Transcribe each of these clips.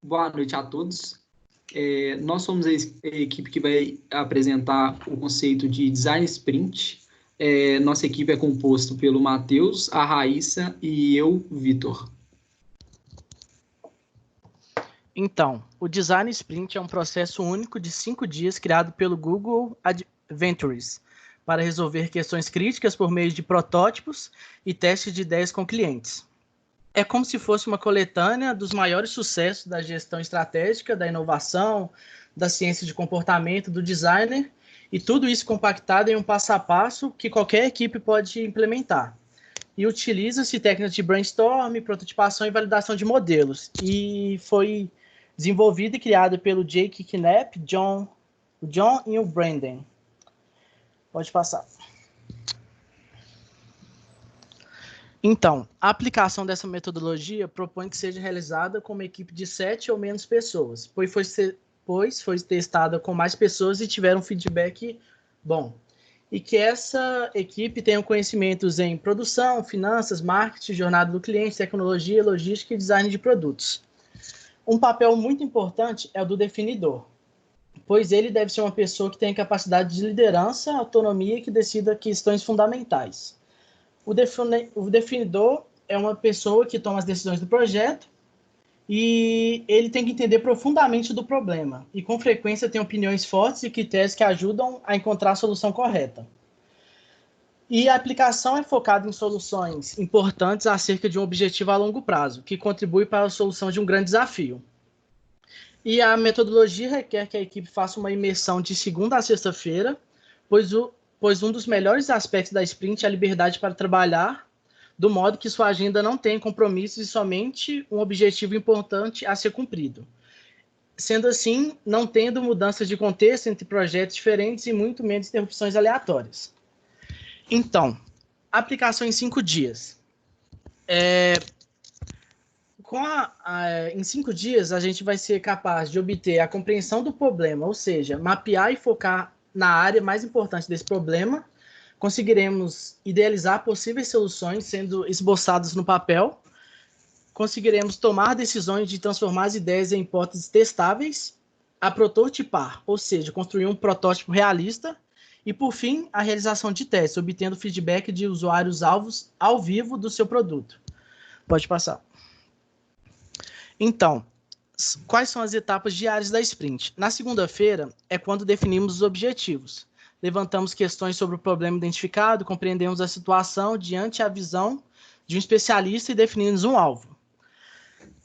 Boa noite a todos. Nós somos a equipe que vai apresentar o conceito de Design Sprint. Nossa equipe é composta pelo Matheus, a Raíssa e eu, Vitor. Então, o Design Sprint é um processo único de 5 dias criado pelo Google Adventures para resolver questões críticas por meio de protótipos e testes de ideias com clientes. É como se fosse uma coletânea dos maiores sucessos da gestão estratégica, da inovação, da ciência de comportamento, do designer, e tudo isso compactado em um passo a passo que qualquer equipe pode implementar. E utiliza-se técnicas de brainstorm, prototipação e validação de modelos. E foi desenvolvido e criado pelo Jake Knapp, John e o Brandon. Pode passar. Então, a aplicação dessa metodologia propõe que seja realizada com uma equipe de 7 ou menos pessoas, pois foi testada com mais pessoas e tiveram um feedback bom. E que essa equipe tenha conhecimentos em produção, finanças, marketing, jornada do cliente, tecnologia, logística e design de produtos. Um papel muito importante é o do definidor, pois ele deve ser uma pessoa que tenha capacidade de liderança, autonomia e que decida questões fundamentais. O definidor é uma pessoa que toma as decisões do projeto e ele tem que entender profundamente do problema e, com frequência, tem opiniões fortes e critérios que ajudam a encontrar a solução correta. E a aplicação é focada em soluções importantes acerca de um objetivo a longo prazo, que contribui para a solução de um grande desafio. E a metodologia requer que a equipe faça uma imersão de segunda a sexta-feira, pois um dos melhores aspectos da sprint é a liberdade para trabalhar, do modo que sua agenda não tem compromissos e somente um objetivo importante a ser cumprido. Sendo assim, não tendo mudanças de contexto entre projetos diferentes e muito menos interrupções aleatórias. Então, aplicação em 5 dias. Em 5 dias, a gente vai ser capaz de obter a compreensão do problema, ou seja, mapear e focar na área mais importante desse problema, conseguiremos idealizar possíveis soluções sendo esboçadas no papel, conseguiremos tomar decisões de transformar as ideias em hipóteses testáveis, a prototipar, ou seja, construir um protótipo realista, e, por fim, a realização de testes, obtendo feedback de usuários alvos ao vivo do seu produto. Pode passar. Então, quais são as etapas diárias da sprint? Na segunda-feira é quando definimos os objetivos. Levantamos questões sobre o problema identificado, compreendemos a situação diante a visão de um especialista e definimos um alvo.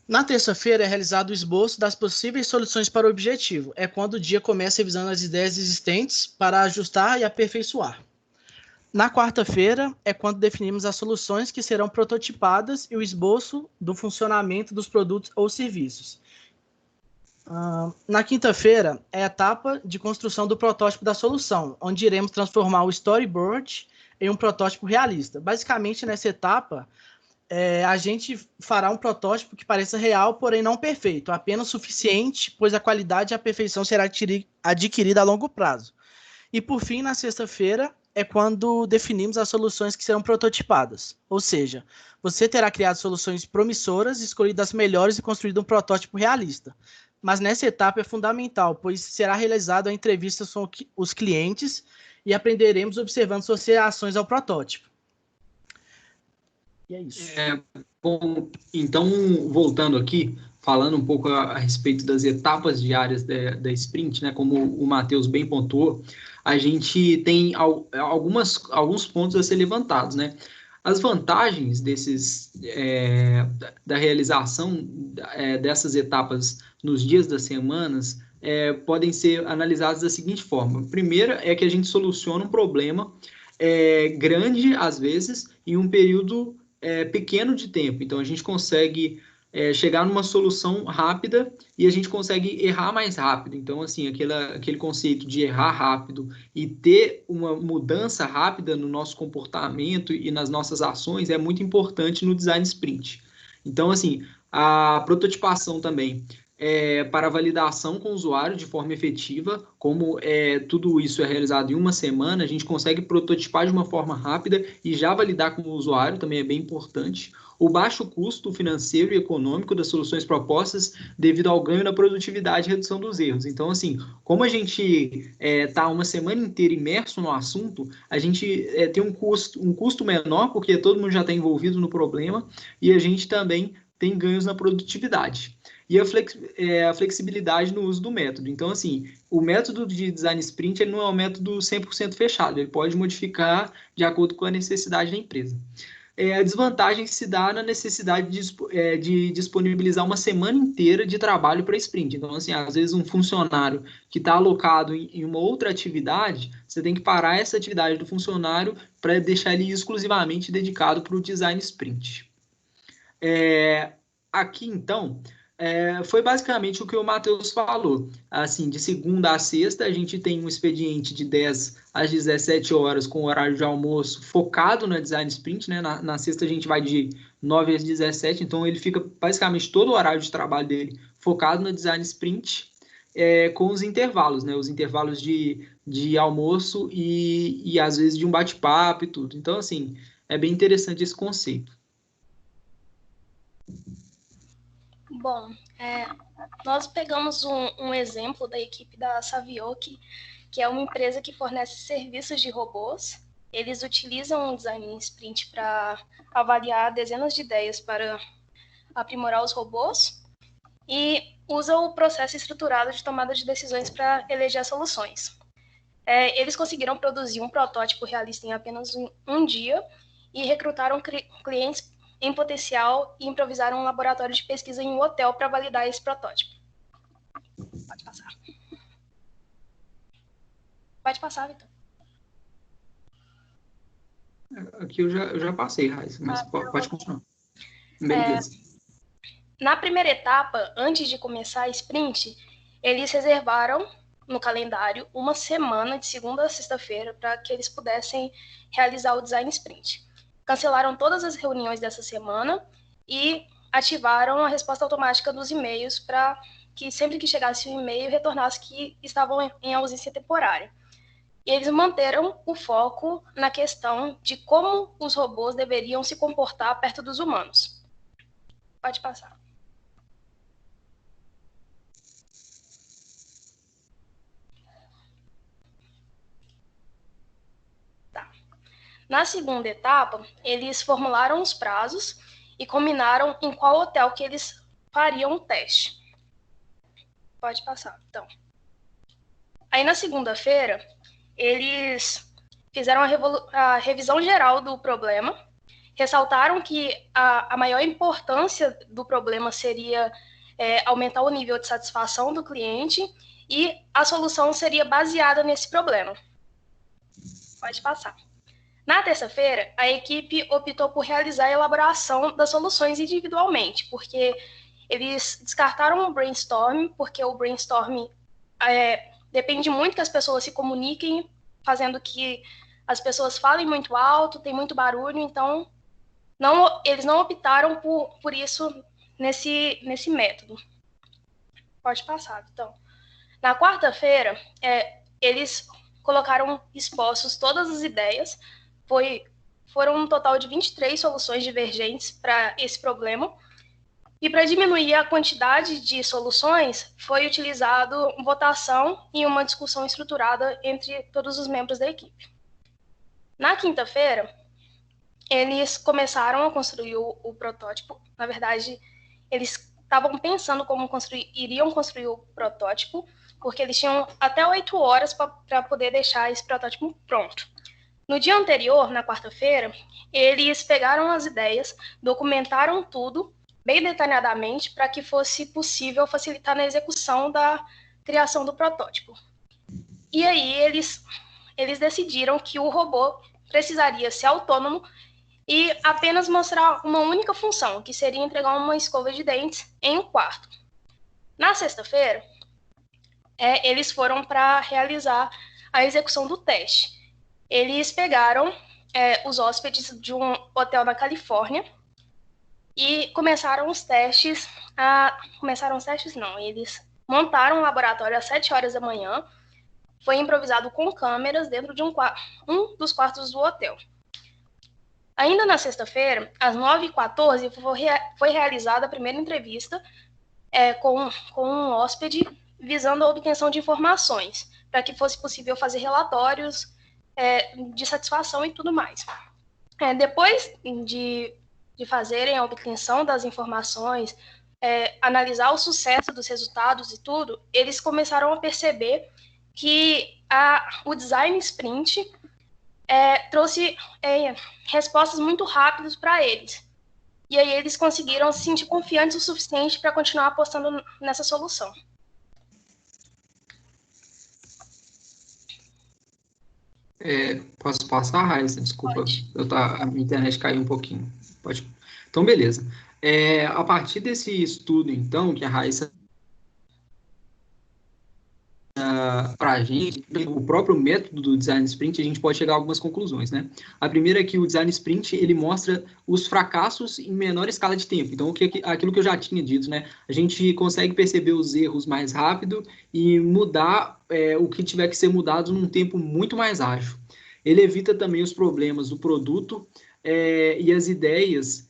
Na terça-feira é realizado o esboço das possíveis soluções para o objetivo. É quando o dia começa revisando as ideias existentes para ajustar e aperfeiçoar. Na quarta-feira é quando definimos as soluções que serão prototipadas e o esboço do funcionamento dos produtos ou serviços. Na quinta-feira é a etapa de construção do protótipo da solução, onde iremos transformar o storyboard em um protótipo realista. Basicamente, nessa etapa, a gente fará um protótipo que pareça real, porém não perfeito, apenas suficiente, pois a qualidade e a perfeição será adquirida a longo prazo. E, por fim, na sexta-feira, é quando definimos as soluções que serão prototipadas. Ou seja, você terá criado soluções promissoras, escolhido as melhores e construído um protótipo realista. Mas nessa etapa é fundamental, pois será realizada a entrevista com os clientes e aprenderemos observando suas reações ao protótipo. E é isso. Bom, então, voltando aqui, falando um pouco a respeito das etapas diárias da sprint, né, como o Matheus bem pontuou, a gente tem alguns pontos a ser levantados, né? As vantagens da realização dessas etapas nos dias das semanas podem ser analisadas da seguinte forma. A primeira é que a gente soluciona um problema grande, às vezes, em um período pequeno de tempo. Então, a gente consegue chegar numa solução rápida e a gente consegue errar mais rápido. Então, assim, aquele conceito de errar rápido e ter uma mudança rápida no nosso comportamento e nas nossas ações é muito importante no design sprint. Então, assim, a prototipação também para validação com o usuário de forma efetiva. Como tudo isso é realizado em uma semana, a gente consegue prototipar de uma forma rápida e já validar com o usuário, também é bem importante. O baixo custo financeiro e econômico das soluções propostas devido ao ganho na produtividade e redução dos erros. Então, assim, como a gente está uma semana inteira imerso no assunto, a gente tem um custo menor, porque todo mundo já está envolvido no problema, e a gente também tem ganhos na produtividade. E a flexibilidade no uso do método. Então, assim, o método de design sprint ele não é um método 100% fechado, ele pode modificar de acordo com a necessidade da empresa. A desvantagem se dá na necessidade de disponibilizar uma semana inteira de trabalho para sprint. Então, assim, às vezes um funcionário que está alocado em uma outra atividade, você tem que parar essa atividade do funcionário para deixar ele exclusivamente dedicado para o design sprint. Aqui, então, foi basicamente o que o Matheus falou. Assim, de segunda a sexta, a gente tem um expediente de 10 às 17 horas com horário de almoço focado na design sprint, né? Na sexta a gente vai de 9 às 17, então ele fica basicamente todo o horário de trabalho dele focado no design sprint, com os intervalos, né? Os intervalos de almoço e às vezes de um bate-papo e tudo. Então, assim, é bem interessante esse conceito. Bom, nós pegamos um exemplo da equipe da Savioke, que é uma empresa que fornece serviços de robôs. Eles utilizam o design sprint para avaliar dezenas de ideias para aprimorar os robôs e usa o processo estruturado de tomada de decisões para eleger as soluções. Eles conseguiram produzir um protótipo realista em apenas um dia e recrutaram clientes em potencial e improvisaram um laboratório de pesquisa em um hotel para validar esse protótipo. Pode passar. Pode passar, Vitor. Aqui eu já passei, Raíssa, mas pode continuar. Beleza. Na primeira etapa, antes de começar a sprint, eles reservaram no calendário uma semana de segunda a sexta-feira para que eles pudessem realizar o design sprint. Cancelaram todas as reuniões dessa semana e ativaram a resposta automática dos e-mails para que sempre que chegasse um e-mail retornasse que estavam em ausência temporária. E eles manteram o foco na questão de como os robôs deveriam se comportar perto dos humanos. Pode passar. Tá. Na segunda etapa, eles formularam os prazos e combinaram em qual hotel que eles fariam o teste. Pode passar, então. Aí, na segunda-feira, eles fizeram a revisão geral do problema, ressaltaram que a maior importância do problema seria aumentar o nível de satisfação do cliente e a solução seria baseada nesse problema. Pode passar. Na terça-feira, a equipe optou por realizar a elaboração das soluções individualmente, porque eles descartaram o brainstorm, porque o brainstorm depende muito que as pessoas se comuniquem, fazendo que as pessoas falem muito alto, tem muito barulho, então eles não optaram por isso nesse método. Pode passar, então. Na quarta-feira, eles colocaram expostos todas as ideias, foram um total de 23 soluções divergentes para esse problema, e para diminuir a quantidade de soluções, foi utilizado votação e uma discussão estruturada entre todos os membros da equipe. Na quinta-feira, eles começaram a construir o protótipo. Na verdade, eles estavam pensando como iriam construir o protótipo, porque eles tinham até 8 horas para poder deixar esse protótipo pronto. No dia anterior, na quarta-feira, eles pegaram as ideias, documentaram tudo, bem detalhadamente, para que fosse possível facilitar na execução da criação do protótipo. E aí eles decidiram que o robô precisaria ser autônomo e apenas mostrar uma única função, que seria entregar uma escova de dentes em um quarto. Na sexta-feira, eles foram para realizar a execução do teste. Eles pegaram os hóspedes de um hotel na Califórnia e começaram os testes Começaram os testes? Não, eles montaram um laboratório às 7 horas da manhã, foi improvisado com câmeras dentro de um dos quartos do hotel. Ainda na sexta-feira, às 9h14, foi realizada a primeira entrevista com um hóspede, visando a obtenção de informações, para que fosse possível fazer relatórios de satisfação e tudo mais. Depois de fazerem a obtenção das informações, analisar o sucesso dos resultados e tudo, eles começaram a perceber que o design sprint trouxe respostas muito rápidas para eles. E aí eles conseguiram se sentir confiantes o suficiente para continuar apostando nessa solução. Posso passar, Raíssa? Desculpa, Pode. a minha internet caiu um pouquinho. Pode. Então, beleza. A partir desse estudo, então, que a Raíssa para a gente, o próprio método do Design Sprint, a gente pode chegar a algumas conclusões, né? A primeira é que o Design Sprint, ele mostra os fracassos em menor escala de tempo. Então, aquilo que eu já tinha dito, né? A gente consegue perceber os erros mais rápido e mudar o que tiver que ser mudado num tempo muito mais ágil. Ele evita também os problemas do produto e as ideias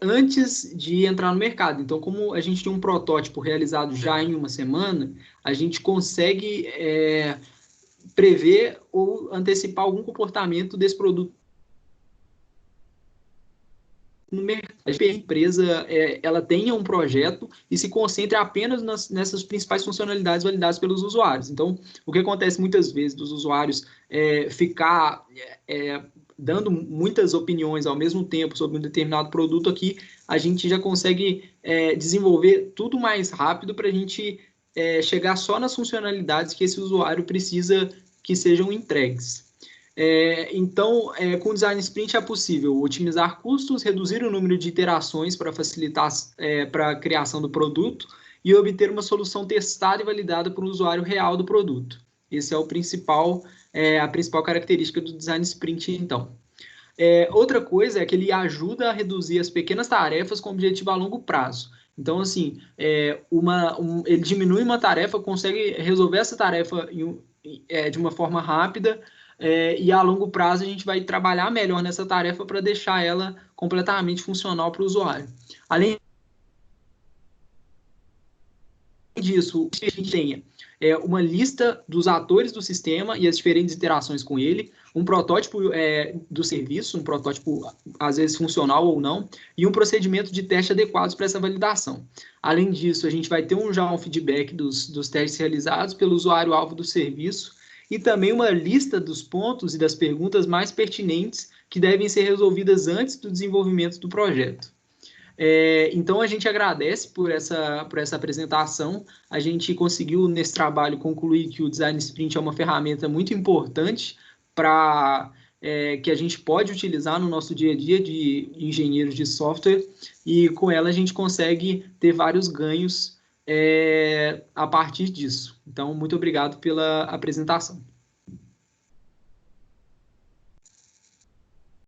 antes de entrar no mercado. Então, como a gente tem um protótipo realizado já em uma semana, a gente consegue prever ou antecipar algum comportamento desse produto no mercado. A empresa ela tenha um projeto e se concentre apenas nessas principais funcionalidades validadas pelos usuários. Então, o que acontece muitas vezes dos usuários ficar dando muitas opiniões ao mesmo tempo sobre um determinado produto, aqui a gente já consegue desenvolver tudo mais rápido para a gente chegar só nas funcionalidades que esse usuário precisa que sejam entregues. Então, com o Design Sprint é possível otimizar custos, reduzir o número de iterações para facilitar para a criação do produto e obter uma solução testada e validada por um usuário real do produto. Esse é a principal característica do Design Sprint, então. Outra coisa é que ele ajuda a reduzir as pequenas tarefas com objetivo a longo prazo. Então, assim, ele diminui uma tarefa, consegue resolver essa tarefa de uma forma rápida, e a longo prazo a gente vai trabalhar melhor nessa tarefa para deixar ela completamente funcional para o usuário. Além disso, a gente tenha uma lista dos atores do sistema e as diferentes interações com ele, um protótipo do serviço, um protótipo às vezes funcional ou não, e um procedimento de teste adequados para essa validação. Além disso, a gente vai ter já um feedback dos testes realizados pelo usuário-alvo do serviço e também uma lista dos pontos e das perguntas mais pertinentes que devem ser resolvidas antes do desenvolvimento do projeto. Então, a gente agradece por essa apresentação. A gente conseguiu, nesse trabalho, concluir que o Design Sprint é uma ferramenta muito importante que a gente pode utilizar no nosso dia a dia de engenheiros de software, e com ela a gente consegue ter vários ganhos a partir disso. Então, muito obrigado pela apresentação.